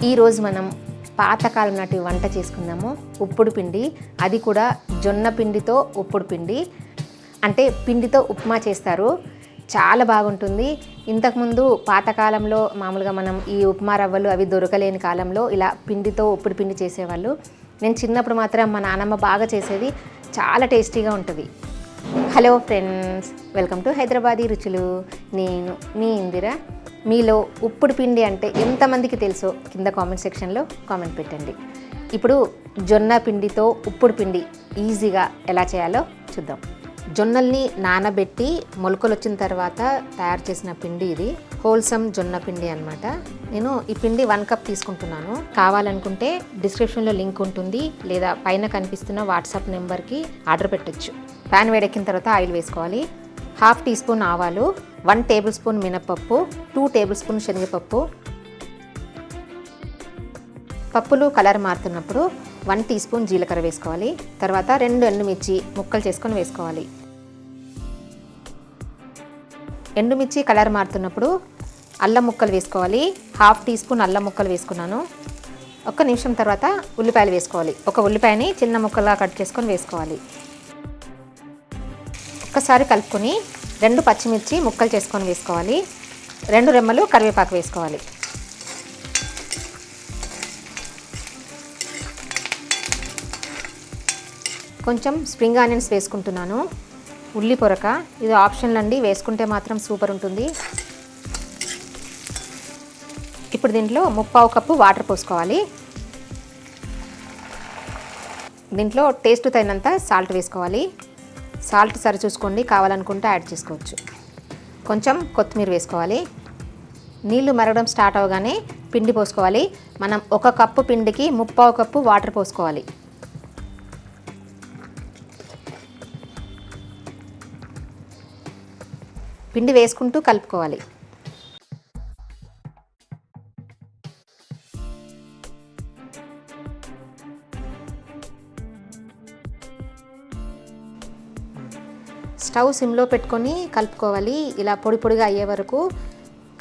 ఈరోజు మనం పాతకాలం నాటి వంట చేసుకుందాము. ఉప్పుడు పిండి, అది కూడా జొన్న పిండితో ఉప్పుడు పిండి. అంటే పిండితో ఉప్మా చేస్తారు, చాలా బాగుంటుంది. ఇంతకుముందు పాతకాలంలో మామూలుగా మనం ఈ ఉప్మా రవ్వలు అవి దొరకలేని కాలంలో ఇలా పిండితో ఉప్పుడు పిండి చేసేవాళ్ళు. నేను చిన్నప్పుడు మాత్రం మా నాన్నమ్మ బాగా చేసేది, చాలా టేస్టీగా ఉంటుంది. Hello friends, welcome to Hyderabadi రుచులు. నేను మీ ఇందిర. మీలో ఉప్పుడు పిండి అంటే ఎంతమందికి తెలుసో కింద కామెంట్ సెక్షన్లో కామెంట్ పెట్టండి. ఇప్పుడు జొన్న పిండితో ఉప్పుడు పిండి ఈజీగా ఎలా చేయాలో చూద్దాం. జొన్నల్ని నానబెట్టి మొలకలు వచ్చిన తర్వాత తయారు చేసిన పిండి ఇది. హోల్సమ్ జొన్న పిండి అనమాట. నేను ఈ పిండి 1 కప్ తీసుకుంటున్నాను. కావాలనుకుంటే డిస్క్రిప్షన్లో లింక్ ఉంటుంది, లేదా పైన కనిపిస్తున్న వాట్సాప్ నెంబర్కి ఆర్డర్ పెట్టచ్చు. ప్యాన్ వేడెక్కిన తర్వాత ఆయిల్ వేసుకోవాలి. 1/2 టీ స్పూన్ ఆవాలు, 1 టేబుల్ స్పూన్ మినపప్పు, 2 టేబుల్ స్పూన్ శనగపప్పు. పప్పులు కలర్ మారుతున్నప్పుడు 1 టీ స్పూన్ జీలకర్ర వేసుకోవాలి. తర్వాత 2 ఎండుమిర్చి ముక్కలు చేసుకొని వేసుకోవాలి. ఎండుమిర్చి కలర్ మారుతున్నప్పుడు అల్లం ముక్కలు వేసుకోవాలి. 1/2 టీ స్పూన్ అల్లం ముక్కలు వేసుకున్నాను. 1 నిమిషం తర్వాత ఉల్లిపాయలు వేసుకోవాలి. ఒక ఉల్లిపాయని చిన్న ముక్కలుగా కట్ చేసుకొని వేసుకోవాలి. ఒక్కసారి కలుపుకొని 2 పచ్చిమిర్చి ముక్కలు చేసుకొని వేసుకోవాలి. 2 రెమ్మలు కరివేపాకు వేసుకోవాలి. కొంచెం స్ప్రింగ్ ఆనియన్స్ వేసుకుంటున్నాను. ఉల్లి పొరక, ఇది ఆప్షనల్ అండి, వేసుకుంటే మాత్రం సూపర్ ఉంటుంది. ఇప్పుడు దీంట్లో 3/4 కప్పు వాటర్ పోసుకోవాలి. దీంట్లో టేస్ట్ తగినంత సాల్ట్ వేసుకోవాలి. సాల్ట్ సరి చూసుకోండి, కావాలనుకుంటే యాడ్ చేసుకోవచ్చు. కొంచెం కొత్తిమీర వేసుకోవాలి. నీళ్లు మరగడం స్టార్ట్ అవగానే పిండి పోసుకోవాలి. మనం 1 కప్పు పిండికి 3/4 కప్పు వాటర్ పోసుకోవాలి. పిండి వేసుకుంటూ కలుపుకోవాలి. స్టవ్ సిమ్లో పెట్టుకొని కలుపుకోవాలి. ఇలా పొడి పొడిగా అయ్యే వరకు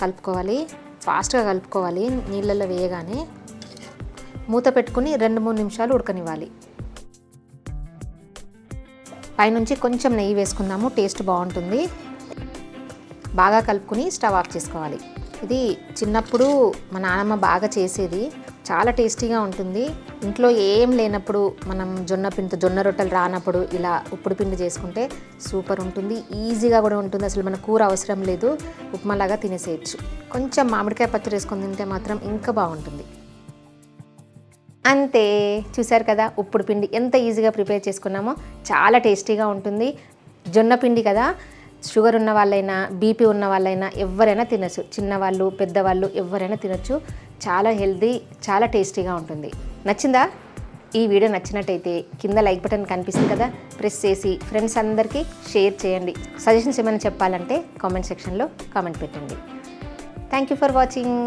కలుపుకోవాలి. ఫాస్ట్గా కలుపుకోవాలి. నీళ్ళల్లో వేయగానే మూత పెట్టుకుని 2-3 నిమిషాలు ఉడకనివ్వాలి. పైనుంచి కొంచెం నెయ్యి వేసుకుందాము, టేస్ట్ బాగుంటుంది. బాగా కలుపుకొని స్టవ్ ఆఫ్ చేసుకోవాలి. ఇది చిన్నప్పుడు మా నాన్నమ్మ బాగా చేసేది, చాలా టేస్టీగా ఉంటుంది. ఇంట్లో ఏం లేనప్పుడు మనం జొన్న రొట్టెలు రానప్పుడు ఇలా ఉప్పుడు పిండి చేసుకుంటే సూపర్ ఉంటుంది. ఈజీగా కూడా ఉంటుంది, అసలు మన కూర అవసరం లేదు. ఉప్మాలాగా తినేసేయచ్చు. కొంచెం మామిడికాయ పచ్చడి వేసుకొని తింటే మాత్రం ఇంకా బాగుంటుంది. అంతే, చూసారు కదా ఉప్పుడు పిండి ఎంత ఈజీగా ప్రిపేర్ చేసుకున్నామో. చాలా టేస్టీగా ఉంటుంది. జొన్న పిండి కదా, షుగర్ ఉన్న వాళ్ళైనా బీపీ ఉన్న వాళ్ళైనా ఎవరైనా తినచ్చు. చిన్నవాళ్ళు పెద్దవాళ్ళు ఎవరైనా తినచ్చు. చాలా హెల్దీ, చాలా టేస్టీగా ఉంటుంది. నచ్చిందా? ఈ వీడియో నచ్చినట్టయితే కింద లైక్ బటన్ కనిపిస్తుంది కదా, ప్రెస్ చేసి ఫ్రెండ్స్ అందరికీ షేర్ చేయండి. సజెషన్స్ ఏమైనా చెప్పాలంటే కామెంట్ సెక్షన్లో కామెంట్ పెట్టండి. Thank you for watching.